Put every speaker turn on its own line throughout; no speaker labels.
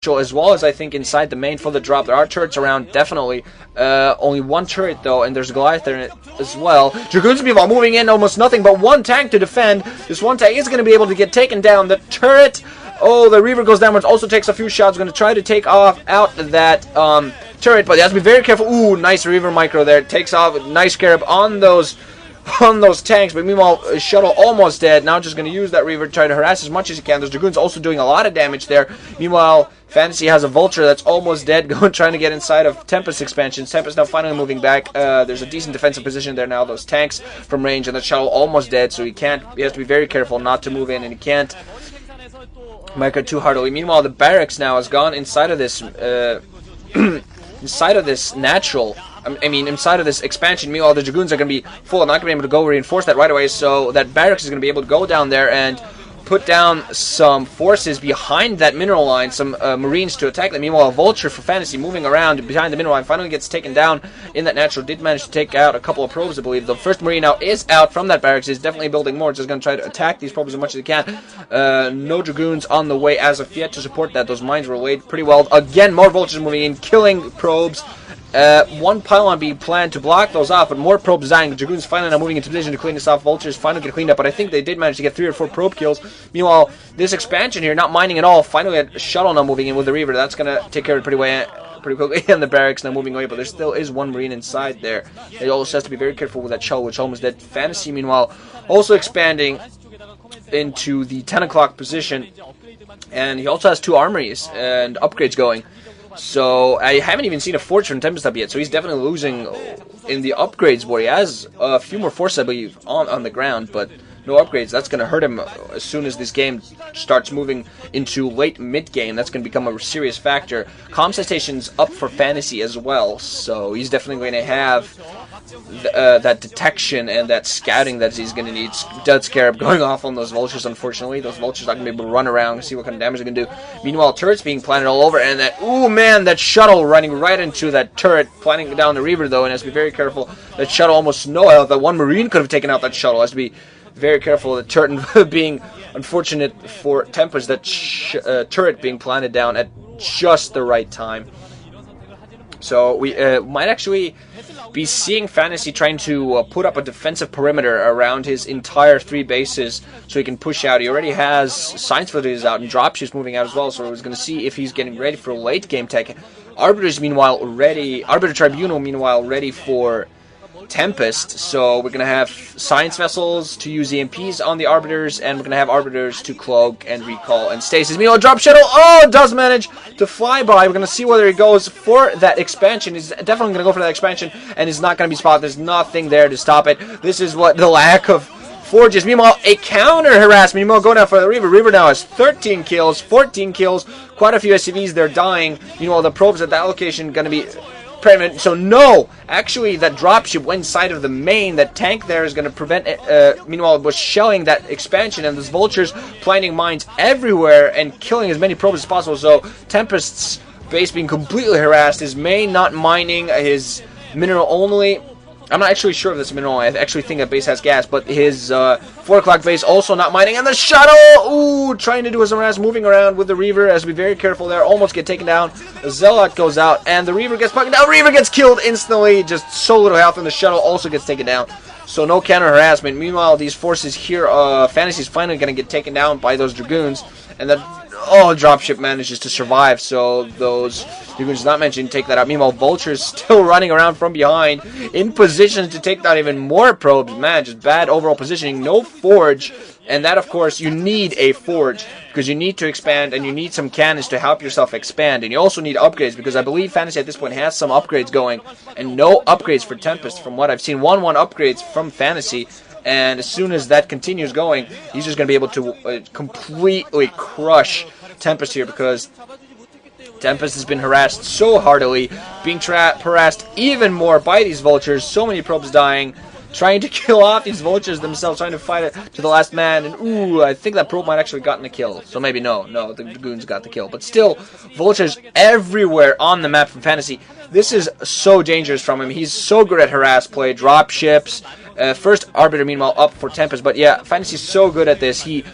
as well as I think inside the main for the drop. There are turrets around, definitely. Only one turret though, and there's a Goliath there as well. Dragoons meanwhile moving in, almost nothing but one tank to defend. This one tank is going to be able to get taken down. The turret, oh, the Reaver goes downwards, also takes a few shots. Going to try to take out that turret, but he has to be very careful. Ooh, nice Reaver micro there. Takes off, nice scarab on those tanks, but meanwhile Shuttle almost dead. Now just going to use that Reaver to try to harass as much as he can. Those Dragoons also doing a lot of damage there. Meanwhile Fantasy has a Vulture that's almost dead, trying to get inside of Tempest expansion. Tempest now finally moving back. There's a decent defensive position there now. Those tanks from range, and the Shuttle almost dead, so he has to be very careful not to move in, and he can't micro too hardly. Meanwhile the barracks now has gone inside of this inside of this natural, inside of this expansion. Meanwhile, the Dragoons are going to be full. I'm not going to be able to go reinforce that right away, so that barracks is going to be able to go down there and put down some forces behind that mineral line, some Marines to attack them. Meanwhile, Vulture for Fantasy moving around behind the mineral line finally gets taken down in that natural. Did manage to take out a couple of probes, I believe. The first Marine now is out from that barracks. Is definitely building more. Just going to try to attack these probes as much as he can. No Dragoons on the way as of yet to support that. Those mines were laid pretty well. Again, more Vultures moving in, killing probes. One pylon being planned to block those off, but more probes dying. The Dragoons finally now moving into position to clean this off. Vultures finally get cleaned up, but I think they did manage to get 3 or 4 probe kills. Meanwhile, this expansion here, not mining at all, finally a Shuttle now moving in with the Reaver. That's going to take care of it pretty quickly, and the barracks now moving away, but there still is one Marine inside there. It also has to be very careful with that Shuttle, which almost dead. Fantasy, meanwhile, also expanding into the 10 o'clock position, and he also has 2 armories and upgrades going. So I haven't even seen a forge from Tempest up yet, so he's definitely losing in the upgrades board. He has a few more forces, I believe, on the ground, but no upgrades. That's going to hurt him as soon as this game starts moving into late mid-game. That's going to become a serious factor. Comsat station's up for Fantasy as well, so he's definitely going to have that detection and that scouting that he's going to need. Dead Scarab going off on those Vultures, unfortunately. Those Vultures are going to be able to run around and see what kind of damage they're going to do. Meanwhile, turrets being planted all over, and that, ooh man, that Shuttle running right into that turret, planting down the Reaver though, and has to be very careful. That Shuttle almost no health. That one Marine could have taken out that Shuttle. Has to be very careful. The turret being unfortunate for Tempest, that turret being planted down at just the right time. So we might actually be seeing Fantasy trying to put up a defensive perimeter around his entire 3 bases so he can push out. He already has Science Facilities out and Dropships moving out as well, so we're going to see if he's getting ready for late game tech. Arbiters meanwhile ready, Arbiter Tribunal meanwhile ready for Tempest, so we're going to have science vessels to use EMPs on the Arbiters, and we're going to have Arbiters to cloak and recall and stasis. Meanwhile, Drop Shuttle, oh, does manage to fly by. We're going to see whether he goes for that expansion. He's definitely going to go for that expansion, and he's not going to be spotted. There's nothing there to stop it. This is what the lack of forges. Meanwhile, a counter harassment. Meanwhile, going out for the Reaver. Reaver now has 13 kills, 14 kills, quite a few SCVs. They're dying. Meanwhile, the probes at that location going to be... So no, actually that dropship went inside of the main. That tank there is going to prevent it. Meanwhile, it was shelling that expansion, and those Vultures planting mines everywhere and killing as many probes as possible. So Tempest's base being completely harassed. His main not mining, his mineral only. I'm not actually sure if this mineral. I actually think that base has gas, but his 4 o'clock base also not mining. And the Shuttle, ooh, trying to do his harass, moving around with the Reaver. Has to be very careful there. Almost get taken down. The Zealot goes out, and the Reaver gets taken down. Reaver gets killed instantly. Just so little health, and the Shuttle also gets taken down. So no counter harassment. Meanwhile, these forces here, Fantasy's finally going to get taken down by those Dragoons, and the dropship manages to survive, so those Dragoons not mentioned take that out. Meanwhile, Vulture's still running around from behind in position to take down even more probes. Man, just bad overall positioning. No forge, and that, of course, you need a forge because you need to expand, and you need some cannons to help yourself expand, and you also need upgrades because I believe Fantasy at this point has some upgrades going, and no upgrades for Tempest from what I've seen. 1-1 upgrades from Fantasy. And as soon as that continues going, he's just going to be able to completely crush Tempest here, because Tempest has been harassed so heartily, being harassed even more by these Vultures. So many probes dying, trying to kill off these Vultures themselves, trying to fight it to the last man. And ooh, I think that probe might actually have gotten a kill. So maybe no, the Dragoons got the kill. But still, Vultures everywhere on the map from Fantasy. This is so dangerous from him. He's so good at harass play, drop ships. First Arbiter, meanwhile, up for Tempest. But yeah, Fantasy's so good at this. He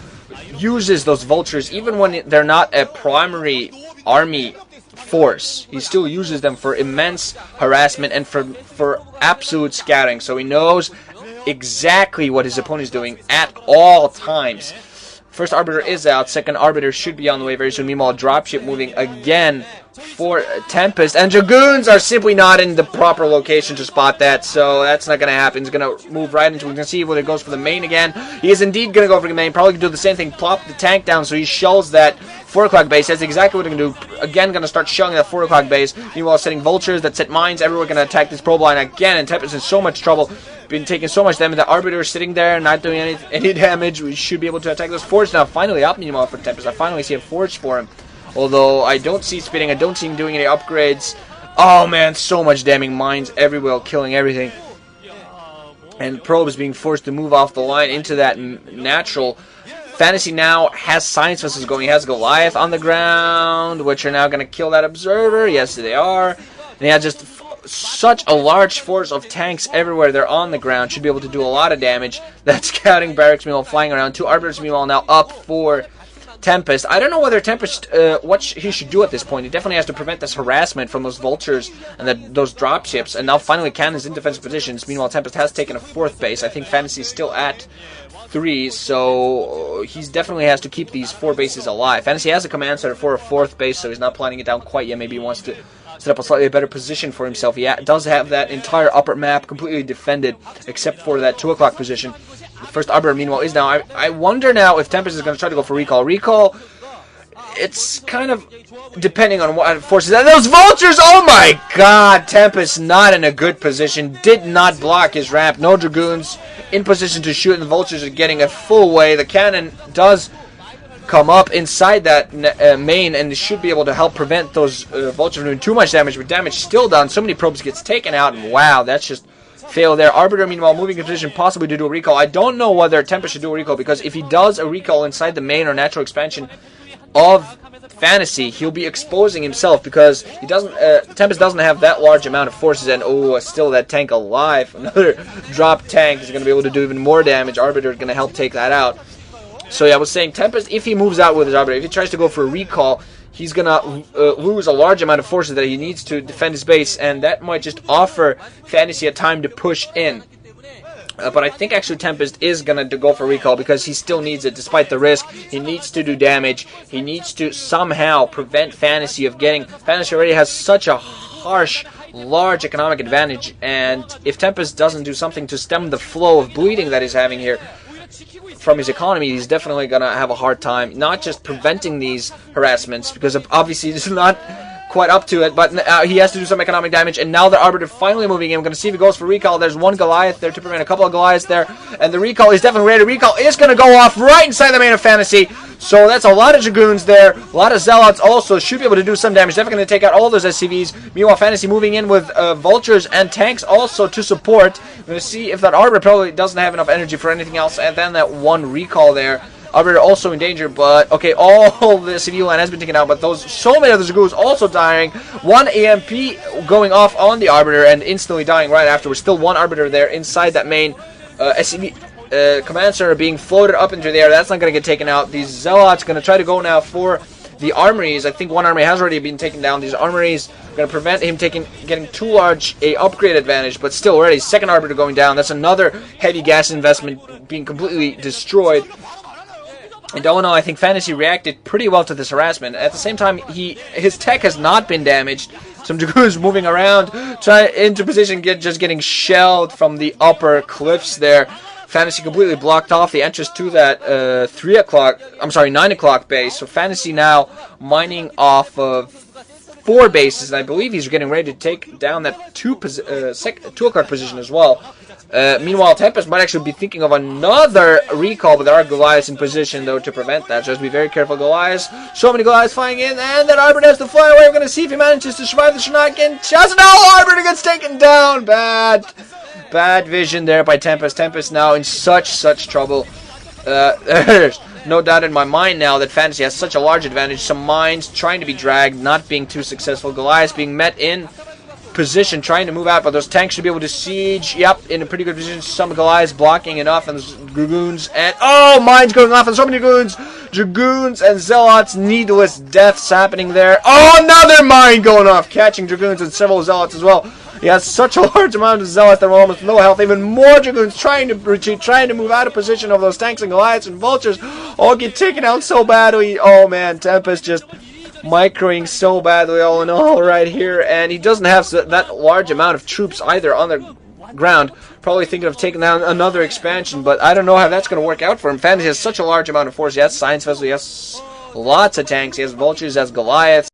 uses those Vultures, even when they're not a primary army force. He still uses them for immense harassment and for absolute scouting. So he knows exactly what his opponent is doing at all times. First Arbiter is out. Second Arbiter should be on the way very soon. Meanwhile, dropship moving again for Tempest. And Dragoons are simply not in the proper location to spot that. So that's not going to happen. He's going to move right into it. We're going to see whether it goes for the main again. He is indeed going to go for the main. Probably going to do the same thing. Plop the tank down so he shells that 4 o'clock base. That's exactly what they're going to do. Again, going to start shelling that 4 o'clock base. Meanwhile, setting vultures that set mines. Everyone going to attack this probe line again. And Tempest in so much trouble. Been taking so much damage. The Arbiter is sitting there, not doing any damage. We should be able to attack those forts now. Finally up, meanwhile, for Tempest. I finally see a forge for him. Although I don't see spinning. I don't see him doing any upgrades. Oh man, so much damning. Mines everywhere, killing everything. And probe is being forced to move off the line into that natural. Fantasy now has science vessels going. He has Goliath on the ground, which are now going to kill that observer. Yes, they are. And he has just such a large force of tanks everywhere. They're on the ground. Should be able to do a lot of damage. That scouting barracks meanwhile flying around. 2 Arbiters meanwhile now up for Tempest. I don't know whether Tempest, what he should do at this point. He definitely has to prevent this harassment from those vultures and those dropships. And now finally cannons in defensive positions. Meanwhile, Tempest has taken a 4th base. I think Fantasy is still at 3, so he definitely has to keep these 4 bases alive. Fantasy has a command center for a 4th base, so he's not planning it down quite yet. Maybe he wants to set up a slightly better position for himself. He does have that entire upper map completely defended, except for that 2 o'clock position. The first Arbiter, meanwhile, is now. I wonder now if Tempest is going to try to go for recall. Recall, it's kind of depending on what forces. And those vultures, oh my god! Tempest not in a good position. Did not block his ramp. No Dragoons in position to shoot, and the vultures are getting a full way. The cannon does come up inside that main, and should be able to help prevent those vultures from doing too much damage, but damage still done. So many probes gets taken out, and wow, that's just fail there. Arbiter, meanwhile, moving in position possibly to do a recall. I don't know whether Tempest should do a recall, because if he does a recall inside the main or natural expansion of Fantasy, he'll be exposing himself, because he doesn't. Tempest doesn't have that large amount of forces, and oh, still that tank alive. Another drop tank is going to be able to do even more damage. Arbiter is going to help take that out. So yeah, I was saying Tempest, if he moves out with his Arbiter, if he tries to go for a recall, he's going to lose a large amount of forces that he needs to defend his base, and that might just offer Fantasy a time to push in. But I think actually Tempest is going to go for recall, because he still needs it despite the risk. He needs to do damage. He needs to somehow prevent Fantasy of getting... Fantasy already has such a harsh, large economic advantage, and if Tempest doesn't do something to stem the flow of bleeding that he's having here from his economy, he's definitely going to have a hard time, not just preventing these harassments, because obviously this is not quite up to it, but he has to do some economic damage, and now the Arbiter finally moving in. I'm going to see if he goes for recall. There's 1 Goliath there to prevent a couple of Goliaths there, and the recall is definitely ready. Recall is going to go off right inside the main of Fantasy, so that's a lot of Dragoons there, a lot of Zealots also, should be able to do some damage. Definitely going to take out all those SCVs. Meanwhile, Fantasy moving in with Vultures and tanks also to support. I'm going to see if that Arbiter probably doesn't have enough energy for anything else, and then that 1 recall there. Arbiter also in danger, but okay, all the civilian line has been taken out, but so many of the Dragoons also dying. 1 AMP going off on the Arbiter and instantly dying right afterwards. Still 1 Arbiter there inside that main SCV command center being floated up into the air. That's not going to get taken out. These Zealots going to try to go now for the armories. I think 1 armory has already been taken down. These armories are going to prevent him getting too large a upgrade advantage, but still already 2nd Arbiter going down. That's another heavy gas investment being completely destroyed. And all in all, I think Fantasy reacted pretty well to this harassment. At the same time, his tech has not been damaged. Some Dragoons moving around, trying into position, just getting shelled from the upper cliffs there. Fantasy completely blocked off the entrance to that 9 o'clock base. So Fantasy now mining off of 4 bases, and I believe he's getting ready to take down that 2 o'clock position as well. Meanwhile, Tempest might actually be thinking of another recall, but there are Goliaths in position, though, to prevent that. So just be very careful, Goliaths. So many Goliaths flying in, and that Arbiter has to fly away. We're going to see if he manages to survive the Shinaken. Just no! Arbiter gets taken down! Bad vision there by Tempest. Tempest now in such trouble. There's no doubt in my mind now that Fantasy has such a large advantage. Some mines trying to be dragged, not being too successful. Goliaths being met in position, trying to move out, but those tanks should be able to siege. Yep, in a pretty good position. Some Goliaths blocking enough, and there's Dragoons, and oh, mines going off, and so many Dragoons and Zealots. Needless deaths happening there. Oh, another mine going off, catching Dragoons and several Zealots as well. He has such a large amount of Zealots that were almost no health. Even more Dragoons trying to retreat, trying to move out of position of those tanks and Goliaths and Vultures. All get taken out so badly. Oh man, Tempest just microing so badly all in all right here. And he doesn't have that large amount of troops either on the ground. Probably thinking of taking down another expansion, but I don't know how that's going to work out for him. Fantasy has such a large amount of force. He has Science Vessel, he has lots of tanks, he has Vultures, he has Goliaths.